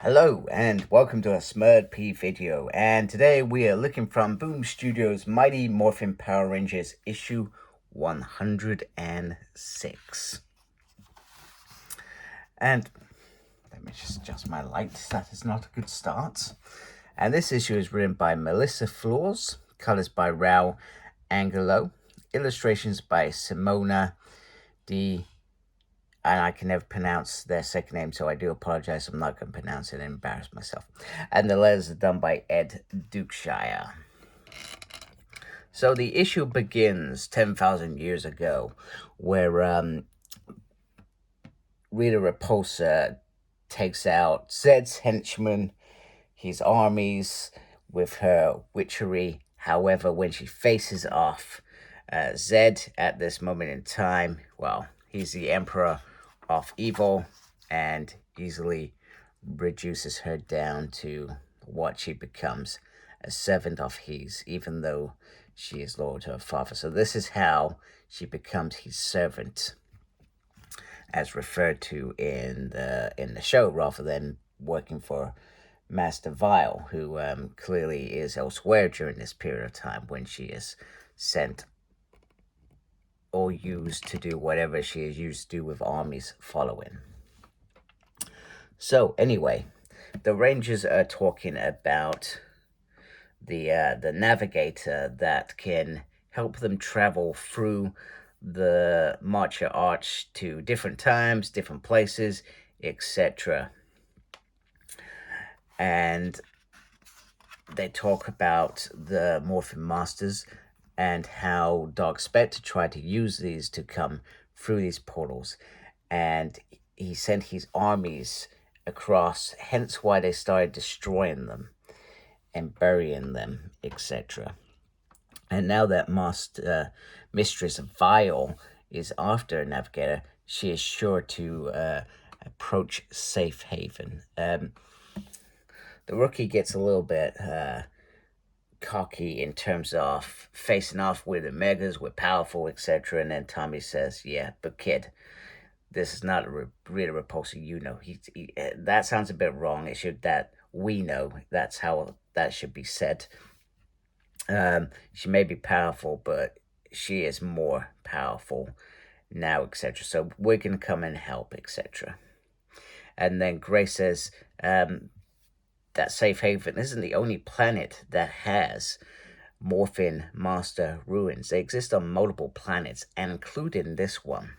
Hello and welcome to a smerdp video, and today we are looking from Boom Studios' Mighty Morphin Power Rangers Issue 106. And let me just adjust my light, that is not a good start. And this issue is written by Melissa Flores, colors by Raul Angelo, illustrations by Simona and I can never pronounce their second name, so I do apologize. I'm not going to pronounce it and embarrass myself. And the letters are done by Ed Dukeshire. So the issue begins 10,000 years ago, where Rita Repulsa takes out Zed's henchmen, his armies, with her witchery. However, when she faces off Zed at this moment in time, well, he's the emperor of evil and easily reduces her down to what she becomes, a servant of his, even though she is loyal to her father. So this is how she becomes his servant, as referred to in the show, rather than working for Master Vile, who clearly is elsewhere during this period of time when she is sent or used to do whatever she is used to do with armies following. So anyway, the Rangers are talking about the navigator that can help them travel through the Marcher Arch to different times, different places, etc. And they talk about the Morphin Masters and how Dark Spectre tried to use these to come through these portals. And he sent his armies across, hence why they started destroying them and burying them, etc. And now that Mistress Vile is after a navigator, she is sure to approach Safe Haven. The rookie gets a little bit cocky in terms of facing off with the megas, we're powerful, etc. And then Tommy says, yeah, but kid, this is not a Rita Repulsa, you know. That sounds a bit wrong. It should that we know. That's how that should be said. She may be powerful, but she is more powerful now, etc. So we're going to come and help, etc. And then Grace says, that Safe Haven isn't the only planet that has Morphin Master ruins. They exist on multiple planets, and including this one.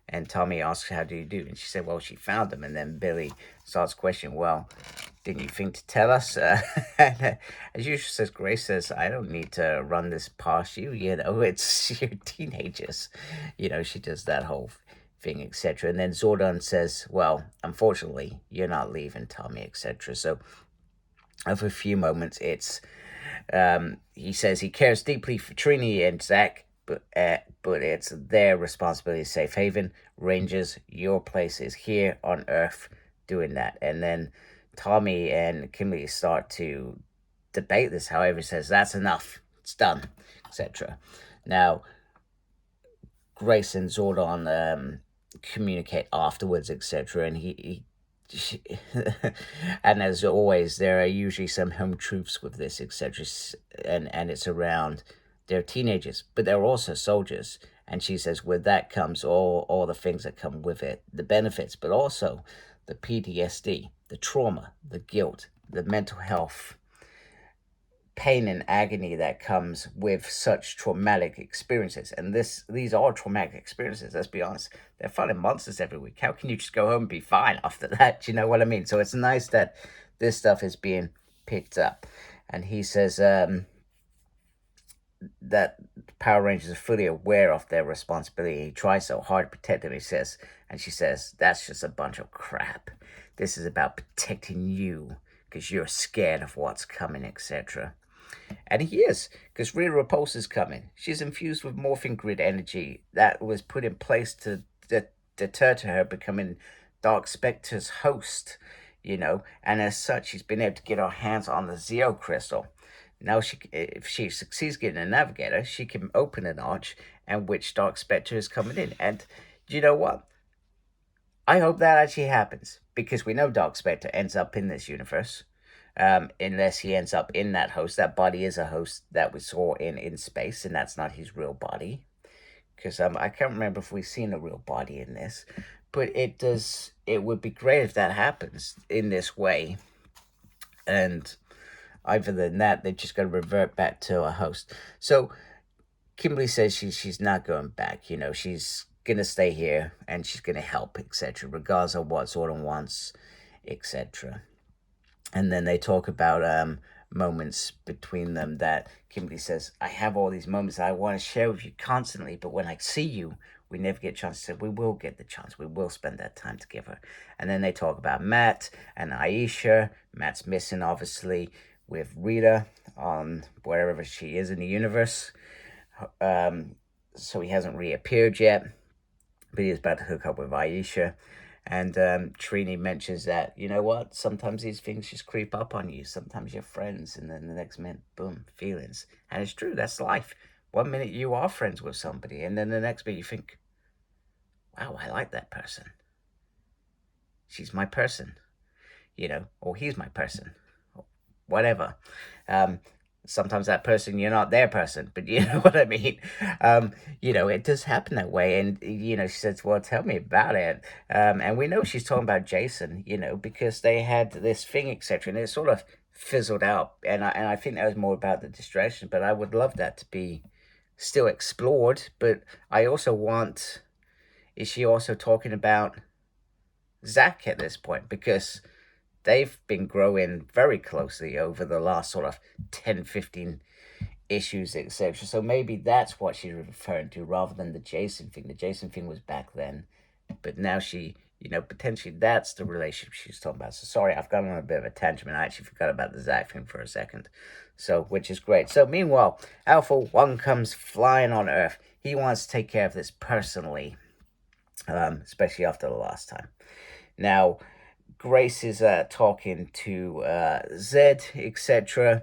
And Tommy asks, how do you do? And she said, well, she found them. And then Billy starts questioning, well, didn't you think to tell us? As usual, says Grace says, I don't need to run this past you. You know, it's your teenagers. You know, she does that whole thing, etc. And then Zordon says, well, unfortunately, you're not leaving, Tommy, etc. So over a few moments, it's he says he cares deeply for Trini and Zach, but it's their responsibility to Safe Haven. Rangers, your place is here on Earth doing that. And then Tommy and Kimberly start to debate this. However, he says, that's enough. It's done, etc. Now, Grace and Zordon communicate afterwards, etc. And and as always, there are usually some home truths with this, etc. And it's around they're teenagers, but they're also soldiers. And she says, with that comes all the things that come with it, the benefits, but also the PTSD, the trauma, the guilt, the mental health, pain and agony that comes with such traumatic experiences. And these are traumatic experiences, let's be honest. They're fighting monsters every week. How can you just go home and be fine after that? Do you know what I mean? So it's nice that this stuff is being picked up. And he says that Power Rangers are fully aware of their responsibility. He tries so hard to protect them, he says. And she says, that's just a bunch of crap. This is about protecting you because you're scared of what's coming, etc. And he is, because Rita Repulsa is coming. She's infused with morphing grid energy that was put in place to deter to her becoming Dark Spectre's host, you know. And as such, she's been able to get her hands on the Zeo Crystal. Now, if she succeeds getting a navigator, she can open an arch and which Dark Spectre is coming in. And you know what? I hope that actually happens, because we know Dark Spectre ends up in this universe. Unless he ends up in that host. That body is a host that we saw in space, and that's not his real body. Because I can't remember if we've seen a real body in this, but it does. It would be great if that happens in this way, and other than that, they're just going to revert back to a host. So Kimberly says she's not going back. You know, she's gonna stay here and she's gonna help, etc., regardless of what Zordon wants, etc. And then they talk about moments between them that Kimberly says, I have all these moments that I want to share with you constantly, but when I see you, we never get a chance. She said, we will get the chance. We will spend that time together. And then they talk about Matt and Aisha. Matt's missing, obviously, with Rita on wherever she is in the universe. So he hasn't reappeared yet, but he's about to hook up with Aisha. And Trini mentions that, you know what, sometimes these things just creep up on you. Sometimes you're friends, and then the next minute, boom, feelings. And it's true, that's life. One minute you are friends with somebody, and then the next minute you think, wow, I like that person. She's my person, you know, or he's my person, or whatever. Sometimes that person, you're not their person, but you know what I mean. You know, it does happen that way. And you know, she says, well, tell me about it. And we know she's talking about Jason, you know, because they had this thing, etc., and it sort of fizzled out. And I think that was more about the distraction, but I would love that to be still explored. But I also want, is she also talking about Zach at this point? Because they've been growing very closely over the last sort of 10, 15 issues, etc. So maybe that's what she's referring to rather than the Jason thing. The Jason thing was back then, but now she, you know, potentially that's the relationship she's talking about. So sorry, I've gone on a bit of a tangent. I actually forgot about the Zach thing for a second. So, which is great. So meanwhile, Alpha 1 comes flying on Earth. He wants to take care of this personally, especially after the last time. Now, Grace is talking to Zed, etc.,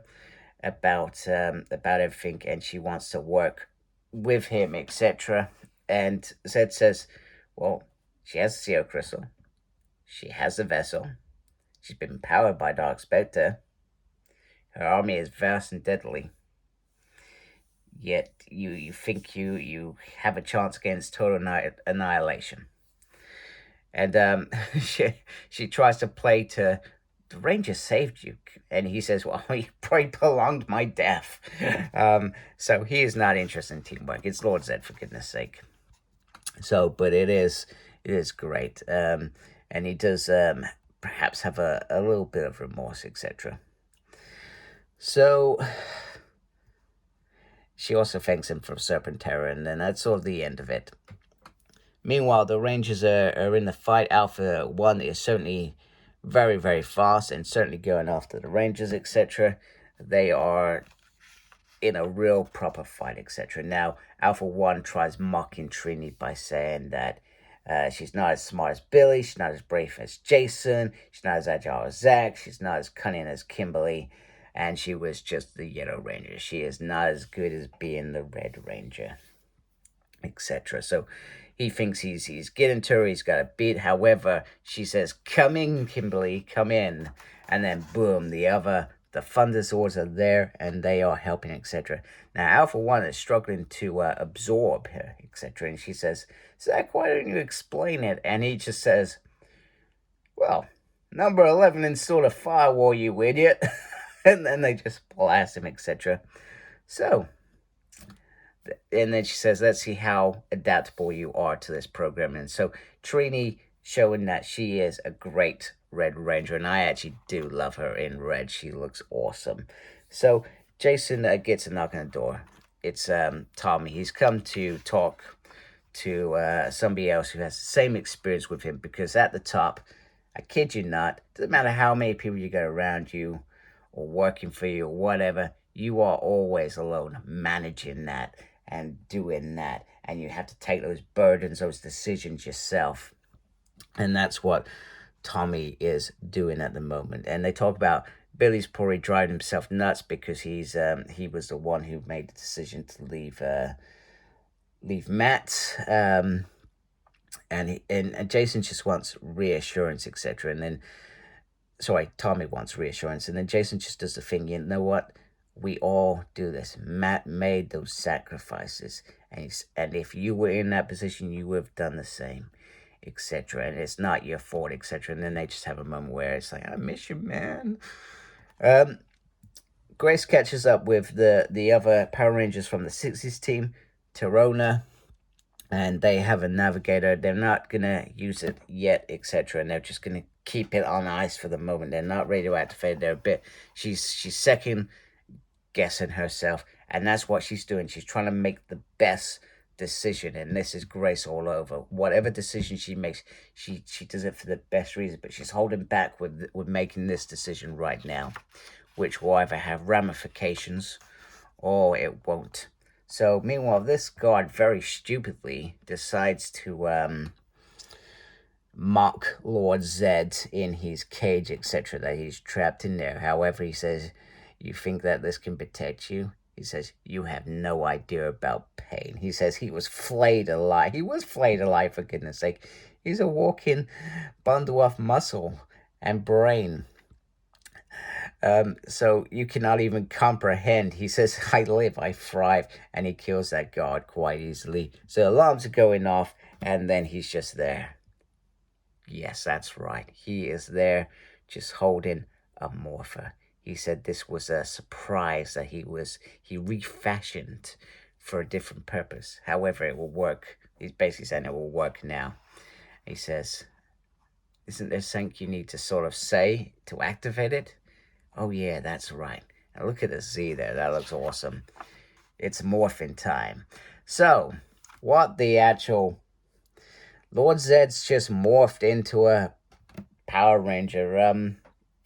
about everything, and she wants to work with him, etc. And Zed says, "Well, she has the Zero Crystal, she has the vessel, she's been powered by Dark Spectre. Her army is vast and deadly. Yet you think you have a chance against total annihilation." And she tries to play to, the Ranger saved you, and he says, well, you probably prolonged my death. So he is not interested in teamwork. It's Lord Zed, for goodness sake. So, but it is great. And he does perhaps have a little bit of remorse, etc. So she also thanks him for Serpent Terror, and then that's sort of the end of it. Meanwhile, the Rangers are in the fight. Alpha 1 is certainly very, very fast and certainly going after the Rangers, etc. They are in a real proper fight, etc. Now, Alpha 1 tries mocking Trini by saying that she's not as smart as Billy, she's not as brave as Jason, she's not as agile as Zach, she's not as cunning as Kimberly, and she was just the Yellow Ranger. She is not as good as being the Red Ranger, etc. So he thinks he's getting to her, he's got a beat. However, she says, come in, Kimberly, come in. And then boom, the Thunder Swords are there, and they are helping, etc. Now, Alpha 1 is struggling to absorb her, etc. And she says, Zach, why don't you explain it? And he just says, well, number 11 installed a firewall, you idiot. And then they just blast him, etc. So, and then she says, let's see how adaptable you are to this program. And so Trini showing that she is a great Red Ranger, and I actually do love her in red. She looks awesome. So Jason gets a knock on the door. It's Tommy. He's come to talk to somebody else who has the same experience with him, because at the top, I kid you not, doesn't matter how many people you got around you or working for you or whatever, you are always alone managing that and doing that, and you have to take those burdens, those decisions yourself. And that's what Tommy is doing at the moment. And they talk about Billy's probably driving himself nuts because he was the one who made the decision to leave Matt. and Jason just wants reassurance, etc. And then, sorry, Tommy wants reassurance, and then Jason just does the thing. You know what? We all do this. Matt made those sacrifices, and if you were in that position, you would have done the same, etc. And it's not your fault, etc. And then they just have a moment where it's like, I miss you, man. Grace catches up with the other Power Rangers from the 60s team, Torona, and they have a navigator. They're not gonna use it yet, etc. And they're just gonna keep it on ice for the moment. They're not ready to activate it. They're a bit. She's second guessing herself, and that's what she's doing. She's trying to make the best decision, and this is Grace all over. Whatever decision she makes, she does it for the best reason, but she's holding back with making this decision right now, which will either have ramifications or it won't. So meanwhile, this guard very stupidly decides to mock Lord Zed in his cage, etc., that he's trapped in there. However, he says, you think that this can protect you? He says, you have no idea about pain. He says he was flayed alive. He was flayed alive, for goodness sake. He's a walking bundle of muscle and brain. So you cannot even comprehend. He says, I live, I thrive, and he kills that guard quite easily. So alarms are going off, and then he's just there. Yes, that's right. He is there, just holding a morpher. He said this was a surprise that he refashioned for a different purpose. However, it will work. He's basically saying it will work now. He says, isn't there something you need to sort of say to activate it? Oh, yeah, that's right. Now look at the Z there. That looks awesome. It's morphin time. So, what the actual... Lord Zed's just morphed into a Power Ranger.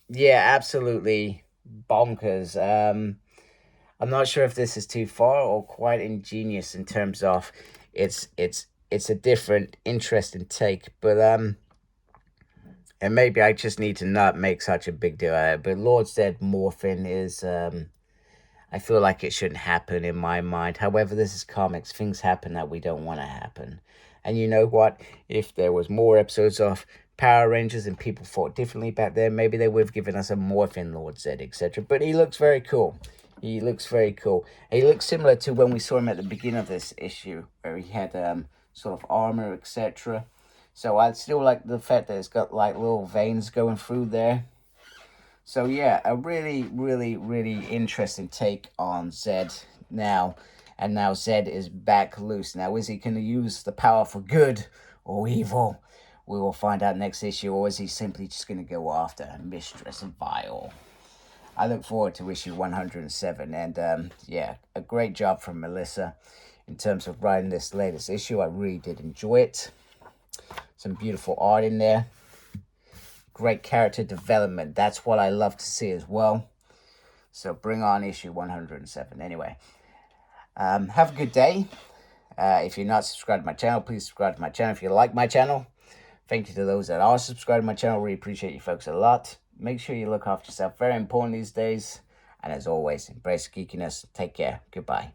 Yeah, absolutely bonkers. I'm not sure if this is too far or quite ingenious in terms of it's a different, interesting take, but and maybe I just need to not make such a big deal out of it. But Lord Zed morphing is, I feel like it shouldn't happen in my mind. However, this is comics. Things happen that we don't want to happen. And you know what? If there was more episodes of Power Rangers and people thought differently back then, maybe they would have given us a morphing Lord Zed, etc. But he looks very cool. He looks very cool. He looks similar to when we saw him at the beginning of this issue, where he had sort of armor, etc. So I still like the fact that it's got like little veins going through there. So yeah, a really, really, really interesting take on Zed now. And now Zed is back loose. Now, is he going to use the power for good or evil? We will find out next issue. Or is he simply just going to go after Mistress Vile? I look forward to issue 107. And yeah, a great job from Melissa in terms of writing this latest issue. I really did enjoy it. Some beautiful art in there. Great character development. That's what I love to see as well. So bring on issue 107. Anyway, have a good day. If you're not subscribed to my channel, please subscribe to my channel. If you like my channel, thank you to those that are subscribed to my channel. Really appreciate you folks a lot. Make sure you look after yourself. Very important these days. And as always, embrace geekiness. Take care. Goodbye.